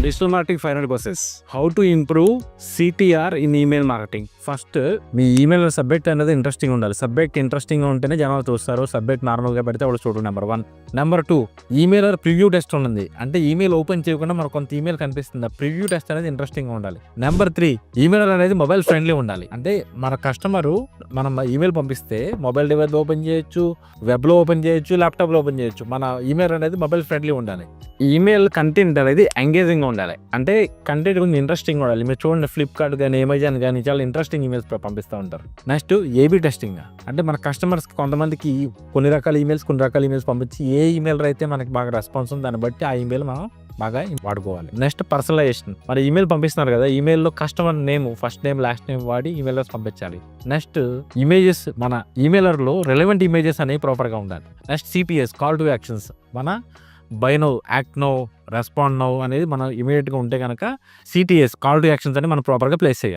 Digital marketing 500 process. How to improve CTR in email marketing. First me email subject అనేది interesting ఉండాలి. Subject interesting ఉంటేనే జనాలు చూస్తారు. Subject నార్మల్గా పెడితే వాళ్ళు చూడు. Number 1. Number 2, email preview test ఉంది. అంటే ఈమెయిల్ ఓపెన్ చేయకుండా మనకు కొంత ఈమెయిల్ కనిపిస్తుంది. ప్రివ్యూ టెస్ట్ అనేది ఇంట్రెస్టింగ్ ఉండాలి. నెంబర్ 3, ఈమెయిల్ అనేది మొబైల్ ఫ్రెండ్లీ ఉండాలి. అంటే మన కస్టమరు మనం ఈమెయిల్ పంపిస్తే మొబైల్ డివైస్ ఓపెన్ చేయొచ్చు, వెబ్లో ఓపెన్ చేయొచ్చు, ల్యాప్టాప్లో ఓపెన్ చేయొచ్చు. మన ఈమెయిల్ అనేది మొబైల్ ఫ్రెండ్లీ ఉండాలి. ఈమెయిల్ కంటెంట్ అనేది ఎంగేజింగ్ ఉండాలి. అంటే కంటెంట్ కొంచెం ఇంట్రెస్టింగ్ ఉండాలి. మీరు చూడండి, ఫ్లిప్కార్ట్ కానీ అమెజాన్ కానీ చాలా ఇంట్రెస్టింగ్ ఈమెయిల్స్ పంపిస్తూ ఉంటారు. Next AB testing. అంటే మన కస్టమర్స్ కొంతమందికి కొన్ని రకాల ఈమెయిల్స్ పంపించి ఏ ఈమెయిల్ అయితే మనకి బాగా రెస్పాన్స్ ఉంది దాన్ని బట్టి ఆ ఈమెయిల్ మనం బాగా వాడుకోవాలి. Next personalisation. మరి ఈమెయిల్ పంపిస్తున్నారు కదా, ఈమెయిల్లో customer name, first name, last name వాడి ఈమెయిల్స్ పంపించాలి. నెక్స్ట్ ఇమేజెస్, మన ఈమెయిలర్లో రిలవెంట్ ఇమేజెస్ అనేవి ప్రాపర్గా ఉండాలి. Next CPS, call to actions. మన buy now, act now, respond now అనేది మనం ఇమీడియట్గా ఉంటే కనుక సిటిఎస్, కాల్ టు యాక్షన్స్ అని మనం ప్రాపర్గా ప్లేస్ చేయాలి.